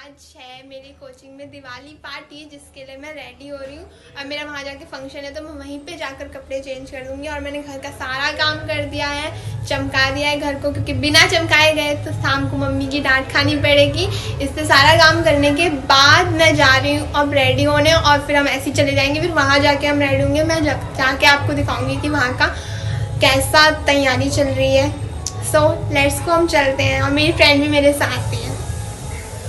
आज है मेरी कोचिंग में दिवाली पार्टी, जिसके लिए मैं रेडी हो रही हूँ। और मेरा वहाँ जाके फंक्शन है तो मैं वहीं पे जाकर कपड़े चेंज कर दूँगी। और मैंने घर का सारा काम कर दिया है, चमका दिया है घर को, क्योंकि बिना चमकाए गए तो शाम को मम्मी की डांट खानी पड़ेगी। इससे सारा काम करने के बाद मैं जा रही हूँ अब रेडी होने, और फिर हम ऐसे ही चले जाएंगे। फिर वहाँ जाके हम रेडी होंगे। मैं जाके आपको दिखाऊँगी कि वहाँ का कैसा तैयारी चल रही है। सो लेट्स को, हम चलते हैं। और मेरी फ्रेंड भी मेरे साथ ही है।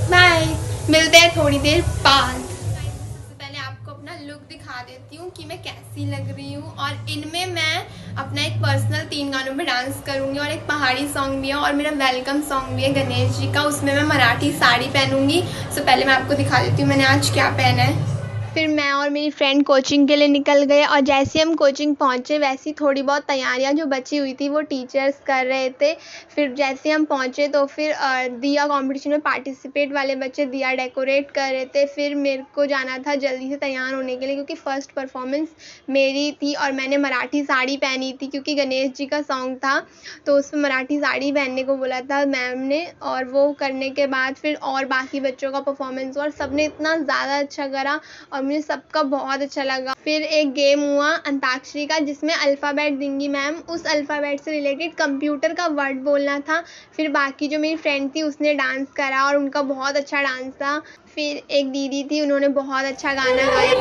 बाय, मिलते हैं थोड़ी देर बाद। सबसे पहले आपको अपना लुक दिखा देती हूँ कि मैं कैसी लग रही हूँ। और इनमें मैं अपना एक पर्सनल 3 गानों में डांस करूँगी, और एक पहाड़ी सॉन्ग भी है, और मेरा वेलकम सॉन्ग भी है गणेश जी का। उसमें मैं मराठी साड़ी पहनूंगी। सो पहले मैं आपको दिखा देती हूँ मैंने आज क्या पहना है। फिर मैं और मेरी फ्रेंड कोचिंग के लिए निकल गए, और जैसे हम कोचिंग पहुँचे वैसी थोड़ी बहुत तैयारियां जो बची हुई थी वो टीचर्स कर रहे थे। फिर जैसे हम पहुँचे तो फिर दिया कंपटीशन में पार्टिसिपेट वाले बच्चे दिया डेकोरेट कर रहे थे। फिर मेरे को जाना था जल्दी से तैयार होने के लिए, क्योंकि फ़र्स्ट परफॉर्मेंस मेरी थी। और मैंने मराठी साड़ी पहनी थी क्योंकि गणेश जी का सॉन्ग था, तो उसमें मराठी साड़ी पहनने को बोला था मैम ने। और वो करने के बाद फिर और बाकी बच्चों का परफॉर्मेंस हुआ, और सबने इतना ज़्यादा अच्छा करा और मुझे सबका बहुत अच्छा लगा। फिर एक गेम हुआ अंताक्षरी का, जिसमें अल्फ़ाबेट देंगी मैम, उस अल्फ़ाबेट से रिलेटेड कंप्यूटर का वर्ड बोलना था। फिर बाकी जो मेरी फ्रेंड थी उसने डांस करा, और उनका बहुत अच्छा डांस था। फिर एक दीदी थी, उन्होंने बहुत अच्छा गाना गाया।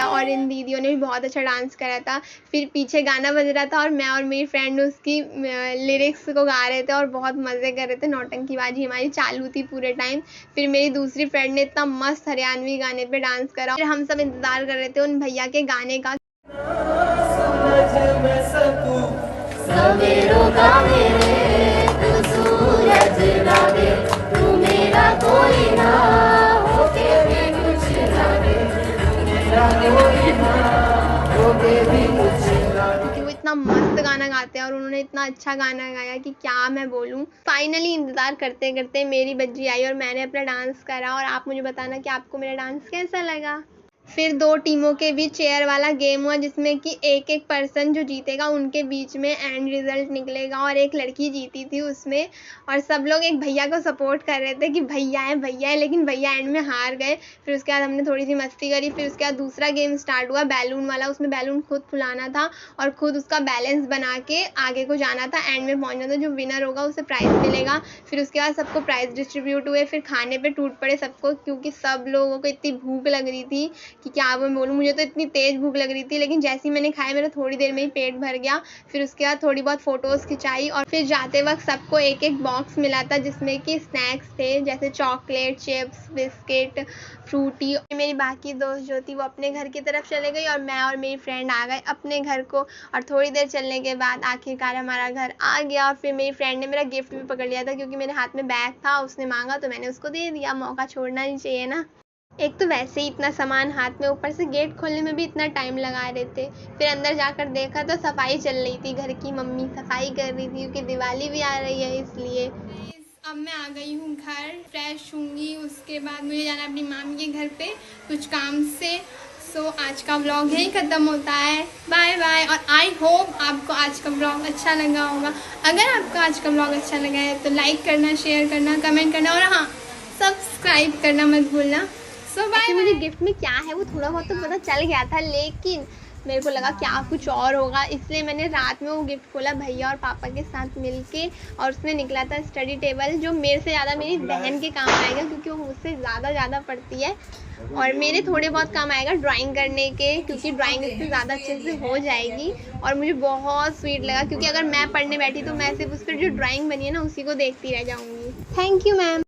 और इन दीदियों ने भी बहुत अच्छा डांस करा था। फिर पीछे गाना बज रहा था, और मैं और मेरी फ्रेंड उसकी लिरिक्स को गा रहे थे और बहुत मज़े कर रहे थे। नौटंकीबाजी हमारी चालू थी पूरे टाइम। फिर मेरी दूसरी फ्रेंड ने इतना मस्त हरियाणवी गाने पे डांस करा। फिर हम सब इंतज़ार कर रहे थे उन भैया के गाने का। क्योंकि वो इतना मस्त गाना गाते हैं, और उन्होंने इतना अच्छा गाना गाया कि क्या मैं बोलूँ। फाइनली इंतज़ार करते करते मेरी बज्जी आई, और मैंने अपना डांस करा। और आप मुझे बताना कि आपको मेरा डांस कैसा लगा। फिर 2 टीमों के बीच चेयर वाला गेम हुआ, जिसमें कि एक पर्सन जो जीतेगा उनके बीच में एंड रिजल्ट निकलेगा। और एक लड़की जीती थी उसमें, और सब लोग एक भैया को सपोर्ट कर रहे थे कि भैया है, लेकिन भैया एंड में हार गए। फिर उसके बाद हमने थोड़ी सी मस्ती करी। फिर उसके बाद दूसरा गेम स्टार्ट हुआ बैलून वाला। उसमें बैलून खुद फुलाना था और खुद उसका बैलेंस बना के आगे को जाना था, एंड में पहुंचना था। जो विनर होगा उसे प्राइज़ मिलेगा। फिर उसके बाद सबको प्राइज़ डिस्ट्रीब्यूट हुए। फिर खाने पे टूट पड़े सबको, क्योंकि सब लोगों को इतनी भूख लग रही थी कि क्या मैं बोलूँ। मुझे तो इतनी तेज़ भूख लग रही थी, लेकिन जैसे ही मैंने खाया मेरा थोड़ी देर में ही पेट भर गया। फिर उसके बाद थोड़ी बहुत फ़ोटोज़ खिंचाई, और फिर जाते वक्त सबको एक बॉक्स मिला था, जिसमें कि स्नैक्स थे, जैसे चॉकलेट, चिप्स, बिस्किट, फ्रूटी। मेरी बाकी दोस्त जो थी वो अपने घर की तरफ चले गई, और मैं और मेरी फ्रेंड आ गए अपने घर को। और थोड़ी देर चलने के बाद आखिरकार हमारा घर आ गया। और फिर मेरी फ्रेंड ने मेरा गिफ्ट भी पकड़ लिया था, क्योंकि मेरे हाथ में बैग था, उसने मांगा तो मैंने उसको दे दिया। मौका छोड़ना नहीं चाहिए ना। एक तो वैसे ही इतना सामान हाथ में, ऊपर से गेट खोलने में भी इतना टाइम लगा रहे थे। फिर अंदर जाकर देखा तो सफाई चल रही थी घर की, मम्मी सफाई कर रही थी, क्योंकि दिवाली भी आ रही है इसलिए। अब मैं आ गई हूँ घर, फ्रेश होंगी। उसके बाद मुझे जाना अपनी मामी के घर पे कुछ काम से। सो आज का व्लॉग यहीं ख़त्म होता है। Bye bye. और आई होप आपको आज का व्लॉग अच्छा लगा होगा। अगर आपको आज का व्लॉग अच्छा लगा है तो लाइक करना, शेयर करना, कमेंट करना, और हाँ, सब्सक्राइब करना मत भूलना। सो बाय। मुझे गिफ्ट में क्या है वो थोड़ा बहुत तो पता चल गया था, लेकिन मेरे को लगा क्या कुछ और होगा, इसलिए मैंने रात में वो गिफ्ट खोला भैया और पापा के साथ मिलके। और उसमें निकला था स्टडी टेबल, जो मेरे से ज़्यादा मेरी बहन के काम आएगा, क्योंकि वो मुझसे ज़्यादा पढ़ती है। और मेरे थोड़े बहुत काम आएगा ड्राइंग करने के, क्योंकि ड्राइंग इससे ज़्यादा अच्छे से हो जाएगी। और मुझे बहुत स्वीट लगा, क्योंकि अगर मैं पढ़ने बैठी तो मैं सिर्फ उस पर जो ड्राइंग बनी है ना उसी को देखती रह जाऊँगी। Thank you ma'am.